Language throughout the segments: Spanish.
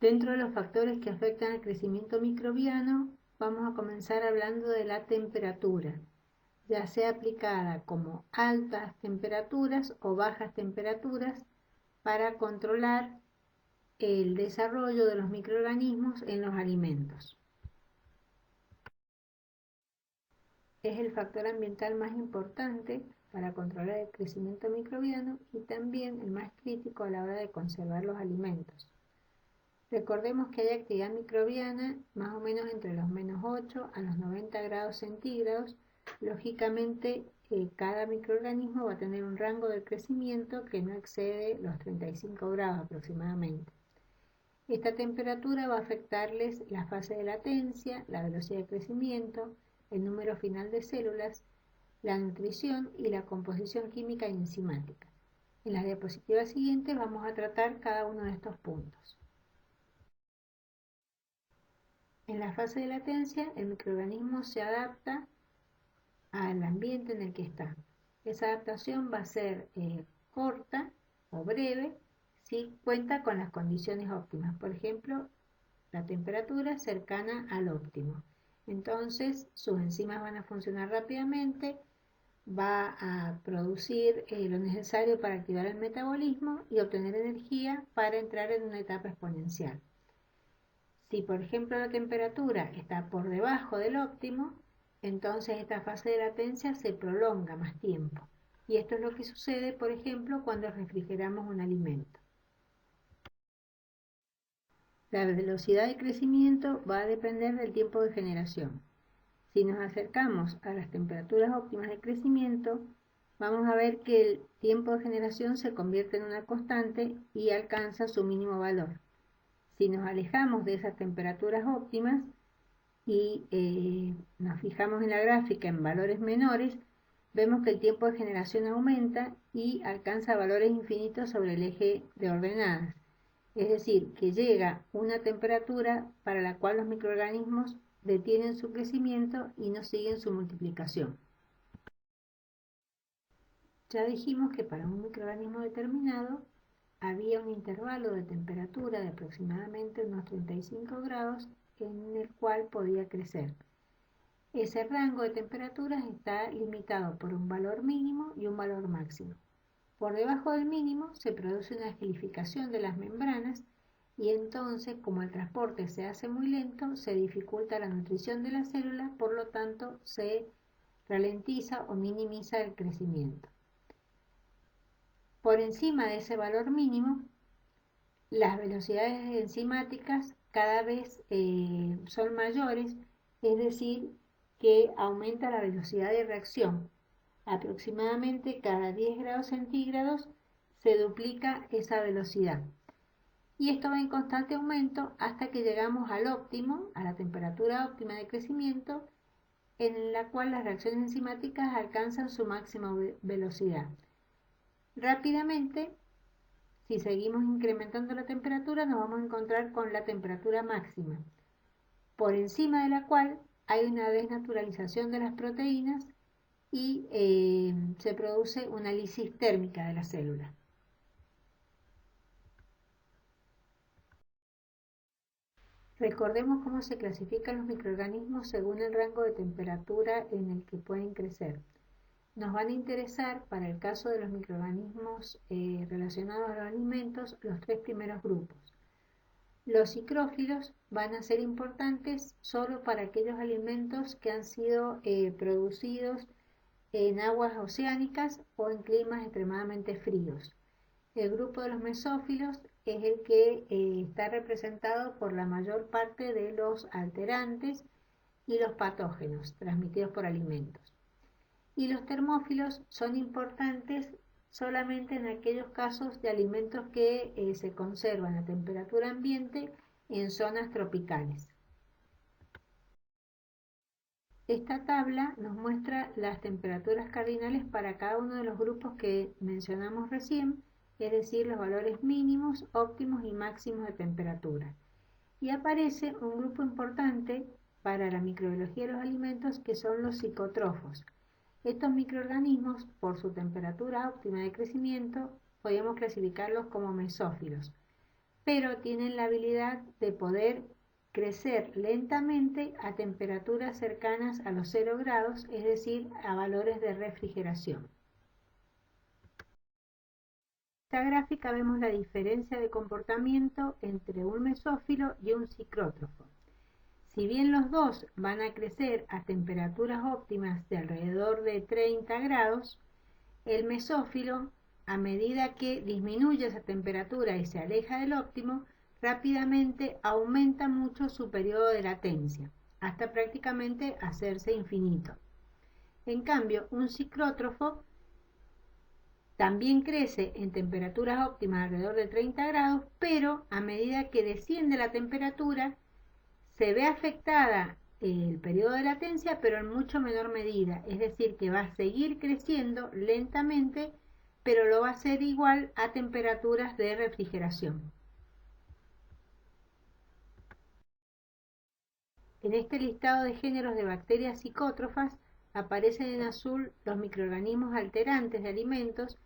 Dentro de los factores que afectan al crecimiento microbiano, vamos a comenzar hablando de la temperatura, ya sea aplicada como altas temperaturas o bajas temperaturas para controlar el desarrollo de los microorganismos en los alimentos. Es el factor ambiental más importante para controlar el crecimiento microbiano y también el más crítico a la hora de conservar los alimentos. Recordemos que hay actividad microbiana más o menos entre los -8 a los 90 grados centígrados. Lógicamente, cada microorganismo va a tener un rango de crecimiento que no excede los 35 grados aproximadamente. Esta temperatura va a afectarles la fase de latencia, la velocidad de crecimiento, el número final de células, la nutrición y la composición química y enzimática. En las diapositivas siguientes vamos a tratar cada uno de estos puntos. En la fase de latencia, el microorganismo se adapta al ambiente en el que está. Esa adaptación va a ser corta o breve si cuenta con las condiciones óptimas. Por ejemplo, la temperatura cercana al óptimo. Entonces, sus enzimas van a funcionar rápidamente, va a producir lo necesario para activar el metabolismo y obtener energía para entrar en una etapa exponencial. Si, por ejemplo, la temperatura está por debajo del óptimo, entonces esta fase de latencia se prolonga más tiempo. Y esto es lo que sucede, por ejemplo, cuando refrigeramos un alimento. La velocidad de crecimiento va a depender del tiempo de generación. Si nos acercamos a las temperaturas óptimas de crecimiento, vamos a ver que el tiempo de generación se convierte en una constante y alcanza su mínimo valor. Si nos alejamos de esas temperaturas óptimas y nos fijamos en la gráfica en valores menores, vemos que el tiempo de generación aumenta y alcanza valores infinitos sobre el eje de ordenadas. Es decir, que llega una temperatura para la cual los microorganismos detienen su crecimiento y no siguen su multiplicación. Ya dijimos que para un microorganismo determinado había un intervalo de temperatura de aproximadamente unos 35 grados en el cual podía crecer. Ese rango de temperaturas está limitado por un valor mínimo y un valor máximo. Por debajo del mínimo se produce una gelificación de las membranas y entonces, como el transporte se hace muy lento, se dificulta la nutrición de la célula, por lo tanto se ralentiza o minimiza el crecimiento. Por encima de ese valor mínimo, las velocidades enzimáticas cada vez son mayores, es decir, que aumenta la velocidad de reacción. Aproximadamente cada 10 grados centígrados se duplica esa velocidad. Y esto va en constante aumento hasta que llegamos al óptimo, a la temperatura óptima de crecimiento, en la cual las reacciones enzimáticas alcanzan su máxima velocidad. Rápidamente, si seguimos incrementando la temperatura, nos vamos a encontrar con la temperatura máxima, por encima de la cual hay una desnaturalización de las proteínas y se produce una lisis térmica de la célula. Recordemos cómo se clasifican los microorganismos según el rango de temperatura en el que pueden crecer. Nos van a interesar, para el caso de los microorganismos relacionados a los alimentos, los tres primeros grupos. Los psicrófilos van a ser importantes solo para aquellos alimentos que han sido producidos en aguas oceánicas o en climas extremadamente fríos. El grupo de los mesófilos es el que está representado por la mayor parte de los alterantes y los patógenos transmitidos por alimentos. Y los termófilos son importantes solamente en aquellos casos de alimentos que se conservan a temperatura ambiente en zonas tropicales. Esta tabla nos muestra las temperaturas cardinales para cada uno de los grupos que mencionamos recién, es decir, los valores mínimos, óptimos y máximos de temperatura. Y aparece un grupo importante para la microbiología de los alimentos que son los psicotrófos. Estos microorganismos, por su temperatura óptima de crecimiento, podemos clasificarlos como mesófilos. pero tienen la habilidad de poder crecer lentamente a temperaturas cercanas a los 0 grados, es decir, a valores de refrigeración. En esta gráfica vemos la diferencia de comportamiento entre un mesófilo y un psicótrofo. Si bien los dos van a crecer a temperaturas óptimas de alrededor de 30 grados, el mesófilo, a medida que disminuye esa temperatura y se aleja del óptimo, rápidamente aumenta mucho su periodo de latencia, hasta prácticamente hacerse infinito. En cambio, un psicótrofo también crece en temperaturas óptimas alrededor de 30 grados, pero a medida que desciende la temperatura, se ve afectada el periodo de latencia, pero en mucho menor medida, es decir, que va a seguir creciendo lentamente, pero lo va a hacer igual a temperaturas de refrigeración. En este listado de géneros de bacterias psicótrofas aparecen en azul los microorganismos alterantes de alimentos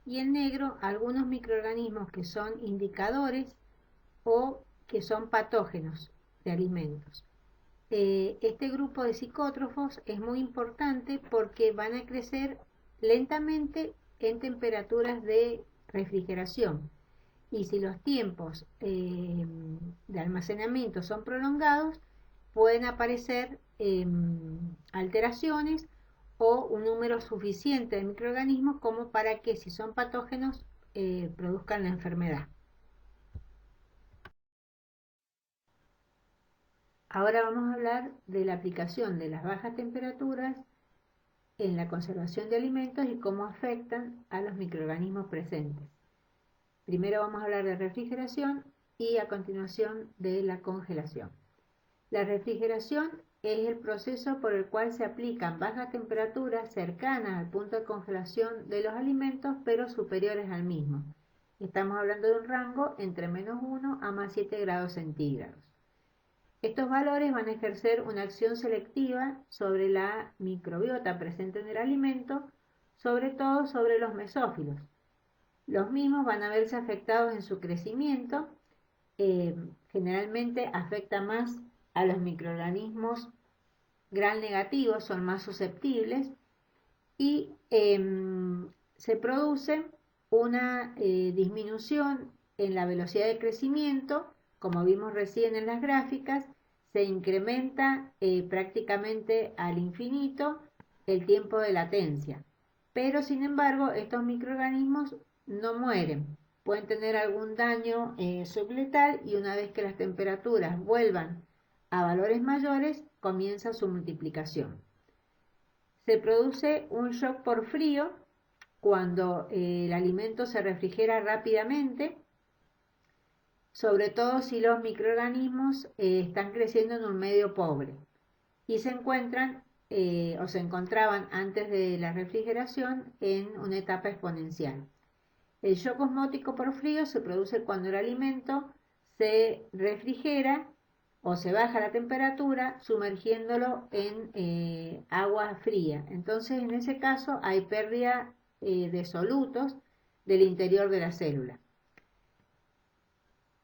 y en negro algunos microorganismos que son indicadores o que son patógenos de alimentos. Este grupo de psicótrofos es muy importante porque van a crecer lentamente en temperaturas de refrigeración, y si los tiempos de almacenamiento son prolongados, pueden aparecer alteraciones o un número suficiente de microorganismos como para que, si son patógenos, produzcan la enfermedad. Ahora vamos a hablar de la aplicación de las bajas temperaturas en la conservación de alimentos y cómo afectan a los microorganismos presentes. Primero vamos a hablar de refrigeración y a continuación de la congelación. La refrigeración es el proceso por el cual se aplican bajas temperaturas cercanas al punto de congelación de los alimentos, pero superiores al mismo. Estamos hablando de un rango entre -1 a +7 grados centígrados. Estos valores van a ejercer una acción selectiva sobre la microbiota presente en el alimento, sobre todo sobre los mesófilos. Los mismos van a verse afectados en su crecimiento, generalmente afecta más a los microorganismos gram negativos, son más susceptibles, y se produce una disminución en la velocidad de crecimiento, como vimos recién en las gráficas. Se incrementa prácticamente al infinito el tiempo de latencia, pero sin embargo estos microorganismos no mueren, pueden tener algún daño subletal, y una vez que las temperaturas vuelvan a valores mayores, comienza su multiplicación. Se produce un shock por frío cuando el alimento se refrigera rápidamente, sobre todo si los microorganismos están creciendo en un medio pobre y se encuentran o se encontraban antes de la refrigeración en una etapa exponencial. El shock osmótico por frío se produce cuando el alimento se refrigera o se baja la temperatura sumergiéndolo en agua fría. Entonces, en ese caso hay pérdida de solutos del interior de la célula.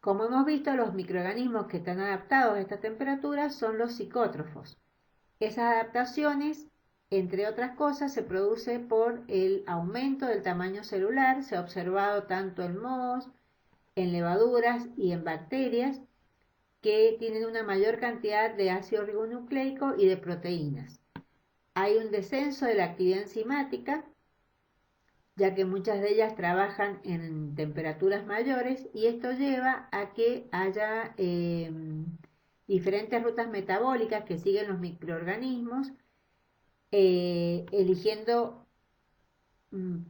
Como hemos visto, los microorganismos que están adaptados a esta temperatura son los psicótrofos. Esas adaptaciones, entre otras cosas, se produce por el aumento del tamaño celular. Se ha observado tanto en mohos, en levaduras y en bacterias que tienen una mayor cantidad de ácido ribonucleico y de proteínas. Hay un descenso de la actividad enzimática, ya que muchas de ellas trabajan en temperaturas mayores, y esto lleva a que haya diferentes rutas metabólicas que siguen los microorganismos, eligiendo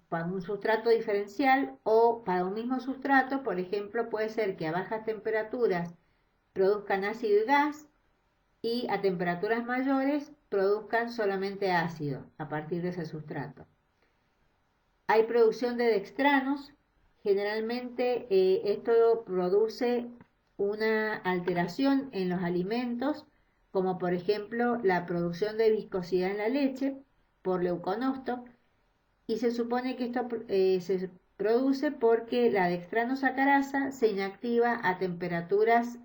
para un sustrato diferencial o para un mismo sustrato. Por ejemplo, puede ser que a bajas temperaturas produzcan ácido y gas, y a temperaturas mayores produzcan solamente ácido a partir de ese sustrato. Hay producción de dextranos. Generalmente esto produce una alteración en los alimentos, como por ejemplo la producción de viscosidad en la leche por leuconosto, y se supone que esto se produce porque la dextranosacarasa se inactiva a temperaturas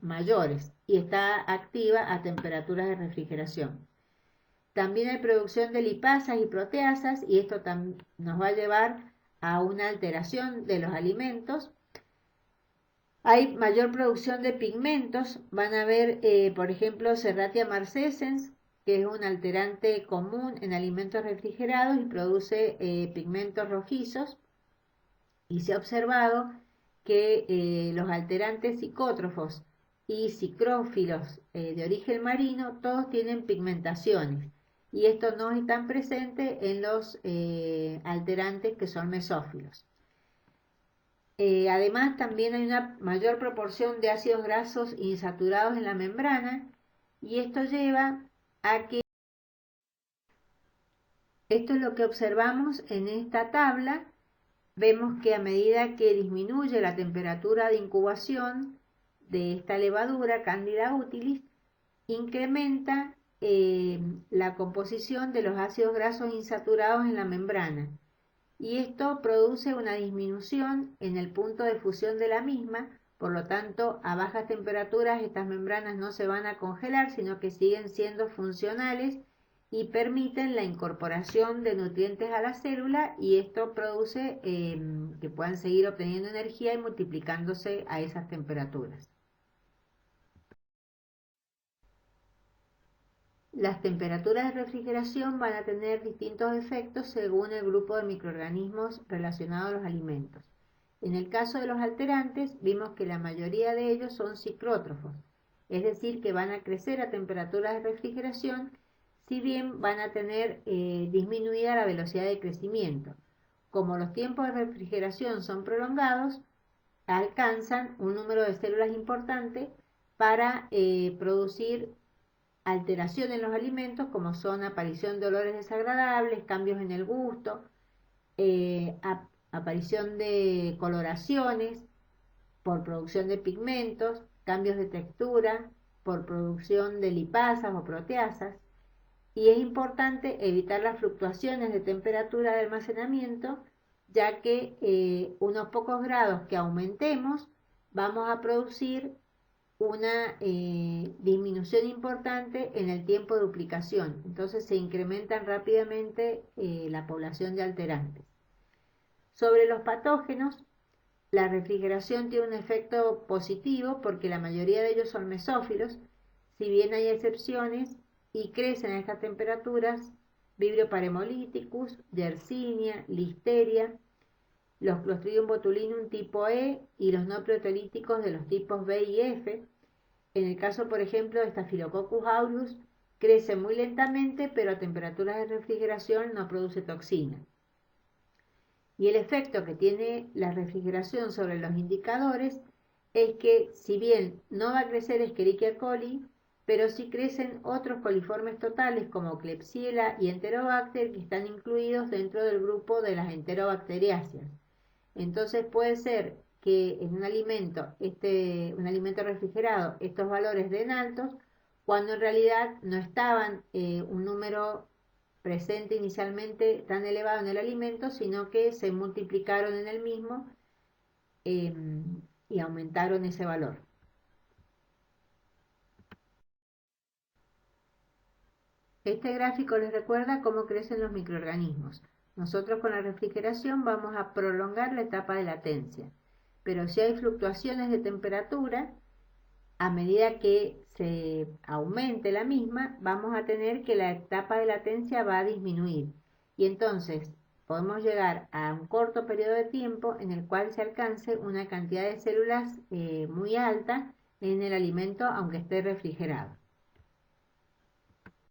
mayores y está activa a temperaturas de refrigeración. También hay producción de lipasas y proteasas y esto nos va a llevar a una alteración de los alimentos. Hay mayor producción de pigmentos, van a ver, por ejemplo, Serratia marcescens, que es un alterante común en alimentos refrigerados y produce pigmentos rojizos. Y se ha observado que los alterantes psicótrofos y psicrófilos de origen marino, todos tienen pigmentaciones. Y estos no están presentes en los alterantes que son mesófilos. Además, también hay una mayor proporción de ácidos grasos insaturados en la membrana y esto lleva a que, esto es lo que observamos en esta tabla, vemos que a medida que disminuye la temperatura de incubación de esta levadura Candida utilis, incrementa la composición de los ácidos grasos insaturados en la membrana. Y esto produce una disminución en el punto de fusión de la misma, por lo tanto a bajas temperaturas estas membranas no se van a congelar, sino que siguen siendo funcionales y permiten la incorporación de nutrientes a la célula y esto produce que puedan seguir obteniendo energía y multiplicándose a esas temperaturas. Las temperaturas de refrigeración van a tener distintos efectos según el grupo de microorganismos relacionados a los alimentos. En el caso de los alterantes, vimos que la mayoría de ellos son psicrótrofos, es decir, que van a crecer a temperaturas de refrigeración, si bien van a tener disminuida la velocidad de crecimiento. Como los tiempos de refrigeración son prolongados, alcanzan un número de células importante para producir alteración en los alimentos, como son aparición de olores desagradables, cambios en el gusto, aparición de coloraciones por producción de pigmentos, cambios de textura por producción de lipasas o proteasas. Y es importante evitar las fluctuaciones de temperatura de almacenamiento, ya que unos pocos grados que aumentemos vamos a producir una disminución importante en el tiempo de duplicación. Entonces se incrementan rápidamente la población de alterantes. Sobre los patógenos, la refrigeración tiene un efecto positivo porque la mayoría de ellos son mesófilos, si bien hay excepciones y crecen a estas temperaturas, Vibrio parhemolyticus, Yersinia, Listeria, los Clostridium botulinum tipo E y los no proteolíticos de los tipos B y F. En el caso, por ejemplo, de Staphylococcus aureus, crece muy lentamente, pero a temperaturas de refrigeración no produce toxina. Y el efecto que tiene la refrigeración sobre los indicadores es que, si bien no va a crecer Escherichia coli, pero sí crecen otros coliformes totales como Klebsiella y Enterobacter que están incluidos dentro del grupo de las enterobacteriáceas. Entonces puede ser que en un alimento refrigerado, estos valores den altos, cuando en realidad no estaban un número presente inicialmente tan elevado en el alimento, sino que se multiplicaron en el mismo y aumentaron ese valor. Este gráfico les recuerda cómo crecen los microorganismos. Nosotros con la refrigeración vamos a prolongar la etapa de latencia, pero si hay fluctuaciones de temperatura, a medida que se aumente la misma, vamos a tener que la etapa de latencia va a disminuir. Y entonces podemos llegar a un corto periodo de tiempo en el cual se alcance una cantidad de células muy alta en el alimento, aunque esté refrigerado.